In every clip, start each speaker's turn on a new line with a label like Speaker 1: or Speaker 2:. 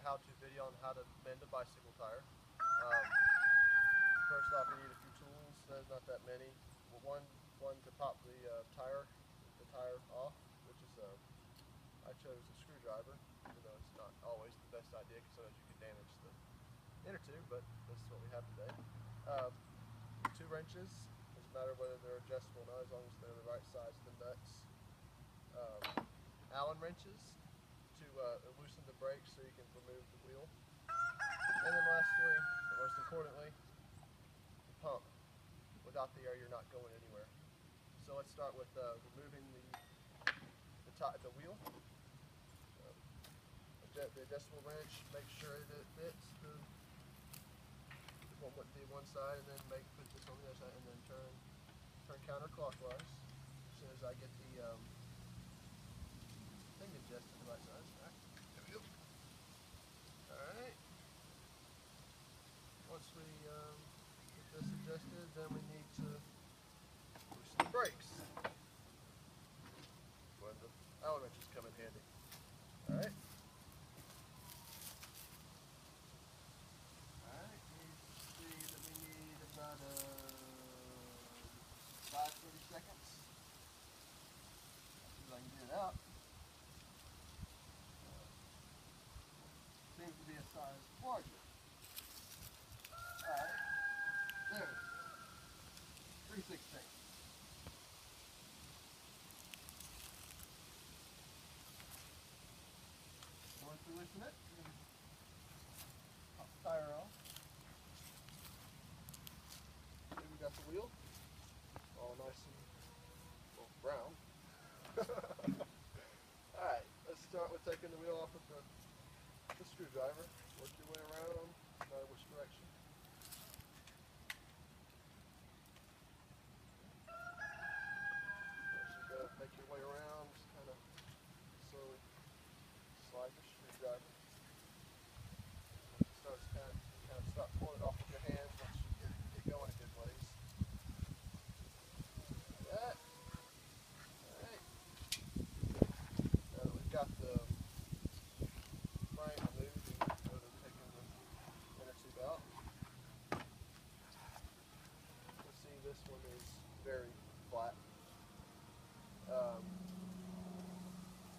Speaker 1: how-to video on how to mend a bicycle tire. First off, you need a few tools. There's not that many. Well, one to pop the tire off, which is I chose a screwdriver, even though it's not always the best idea because sometimes you can damage the inner tube, but this is what we have today. 2 wrenches. Doesn't matter whether they're adjustable or not, as long as they're the right size of the nuts. Allen wrenches to loosen the brakes so you can remove the wheel. And then lastly, but most importantly, the pump. Without the air, you're not going anywhere. So let's start with removing the wheel. The adjustable wrench, make sure that it fits the one side, and then put this on the other side, and then turn counterclockwise. As soon as I get the thing adjusted to the right size. All right, there we go. All right. Once we get this adjusted, then we need to loosen the brakes. When the Allen wrenches come in handy. All right. About 5-30 seconds. See if I can get it out. Seems to be a size larger. Alright. There we go. 3/16. Once we loosen it, pop the tire off. We got the wheel all nice and brown. Alright, let's start with taking the wheel off with the screwdriver. Work your way around, no matter which direction. Once you go, make your way around, just kind of slowly slide your screwdriver. Once it starts kind of start pulling it off with your hands once you get going a good ways. Alright. Now that we've got the frame removed, we can go to taking the inner tube out. You'll see this one is very flat.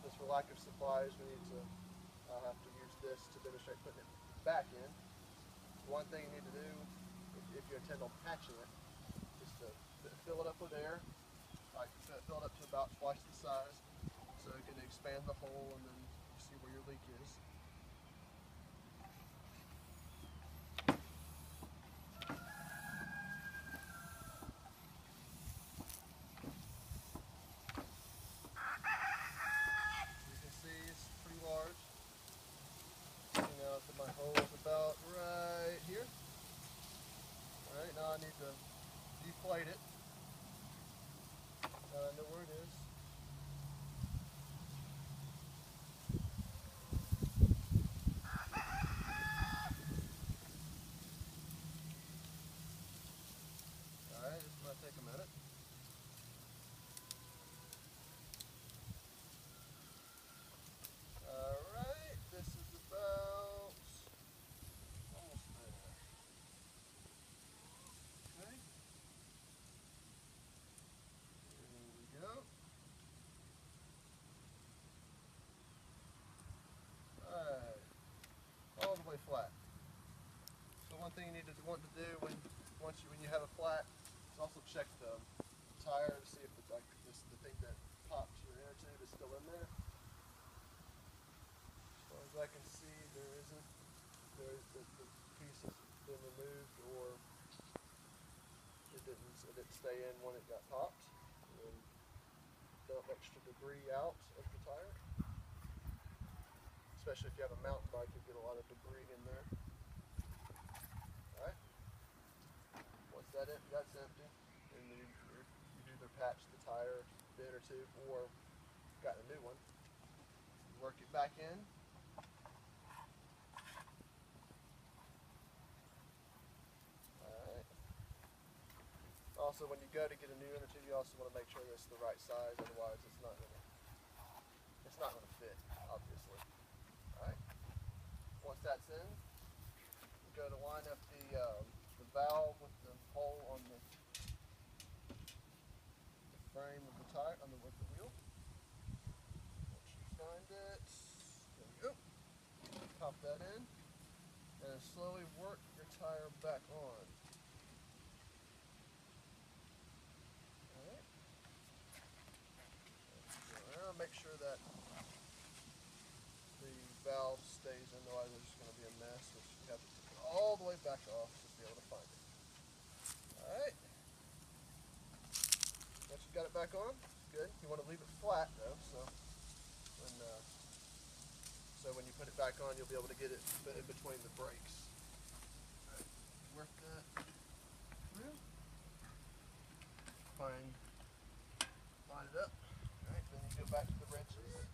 Speaker 1: Just for lack of supplies, I'll have to use this to demonstrate putting it back in. One thing you need to do, if you intend on patching it, is to fill it up with air. Like fill it up to about twice the size, so you can expand the hole and then you see where your leak is. You can see it's pretty large. Now that my hole is about right here. Alright, now I need to deflate it. Now I know where it is. Alright, this might take a minute. Alright, this is about almost there. Okay. There we go. Alright. All the way flat. So one thing you need to want to do when you have a flat is also check the tire to see if the thing that popped your inner tube is still in there. As far as I can see, there isn't. The piece has been removed, or it didn't stay in when it got popped. And dump extra debris out of the tire. Especially if you have a mountain bike, you get a lot of debris in there. Alright. Once that's empty, then you either patch the tire, the inner tube, or got a new one. Work it back in. Alright. Also, when you go to get a new inner tube, you also want to make sure it's the right size, otherwise it's not gonna fit, obviously. Alright. Once nuts in. You go to line up the valve with the hole on the frame of the tire, with the wheel. Once you find it, there we go. Pop that in, and slowly work your tire back on. Alright. Go around, make sure that the valve stays in, otherwise there's just going to be a mess, which you have to take it all the way back off to be able to find it. Alright. Once you've got it back on, good. You want to leave it flat though, so when you put it back on, you'll be able to get it in between the brakes. Alright. Work that through. Line it up. Alright, then you go back to the wrenches.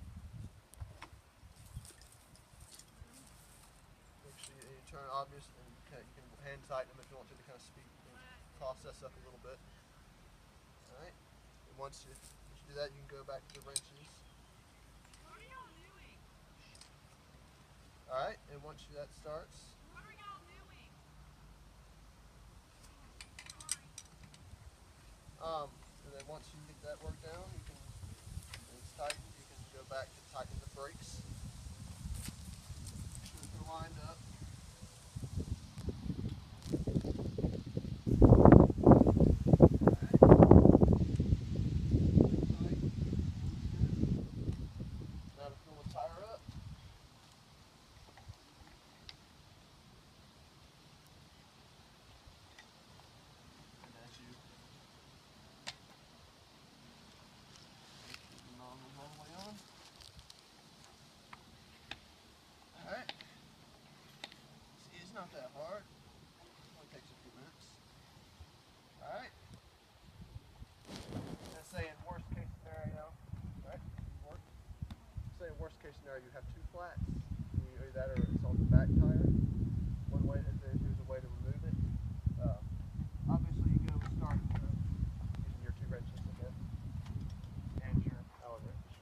Speaker 1: Make sure you turn obvious, and you can hand tighten them if you want to kind of speed the process up a little bit. Alright, and once you do that, you can go back to the wrenches.
Speaker 2: What are y'all doing?
Speaker 1: Alright, and once that starts,
Speaker 2: What are y'all doing?
Speaker 1: and then once you get that worked down, you can, and it's tightened, you can go back to tighten the brakes. Make sure they're lined up. It's not that hard. It only takes a few minutes. Alright. Let's say in worst case scenario, right? Say in worst case scenario you have two flats. Either that or it's on the back tire. One way, here's a way to remove it. Obviously you go start using your two wrenches again. And your Allen wrench.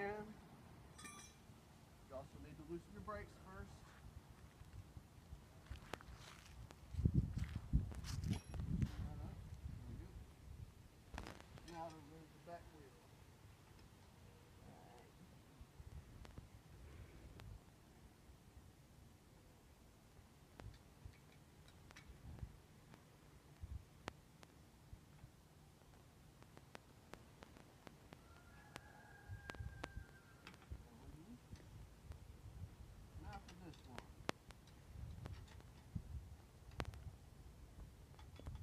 Speaker 1: And you also need to loosen your brakes first. Now to remove the back wheel. Now for this one.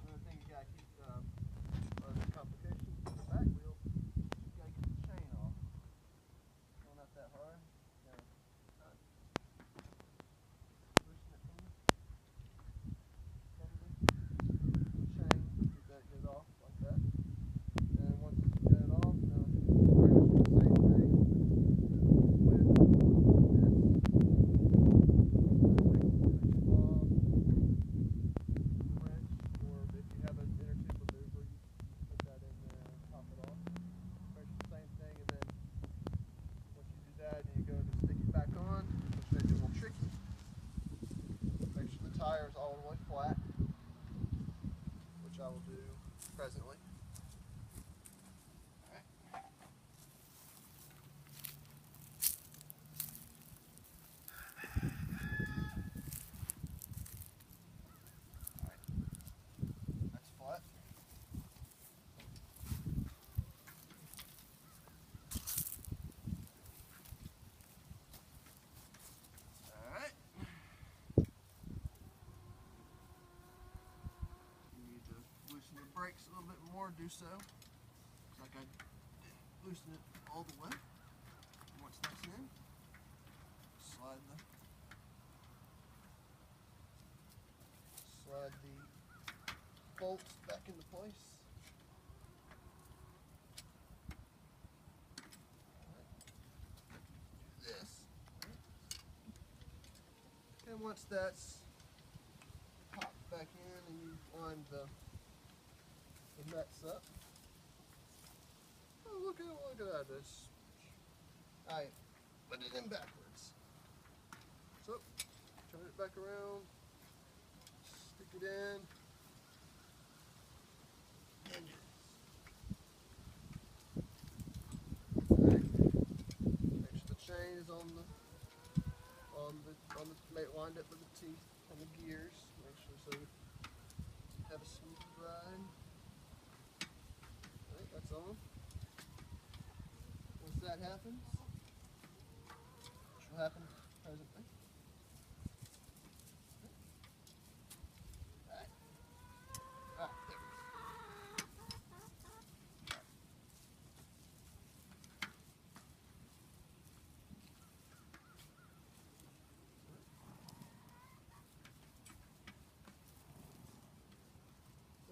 Speaker 1: Another thing you gotta keep, other complications with the back wheel, you gotta get the chain off. No, not that hard. Loosen it from the chain, get it off like that. And once you get it off, now pretty much do the same thing with this. Or if you have an inner tube remover, you put that in there and pop it off. Make sure the same thing, and then once you do that, you go to stick it back on, which may be a little tricky. Make sure the tire is all the way flat, which I will do presently. That's flat. Alright. You need to loosen your brakes a little bit more, do so. Like I didn't loosen it all the way. Once that's in, slide the bolts back into place. Do this. And once that's popped back in and you line the nuts up. Oh, look at that. I put it in backwards. So, turn it back around, stick it in, and alright. Make sure the chain is on the lined up with the teeth and the gears. Make sure so you have a smooth ride. Alright, that's on. Once that happens, which will happen presently. Alright. Alright, there we go.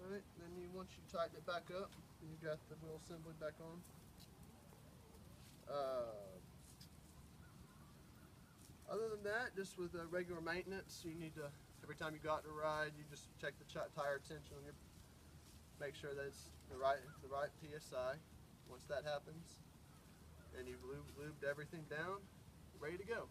Speaker 1: Alright, then once you tighten it back up, you got the wheel assembly back on. Other than that, just with regular maintenance, you need to, every time you go out to ride, you just check the tire tension on your, make sure that it's the right PSI. Once that happens, and you've lubed everything down, ready to go.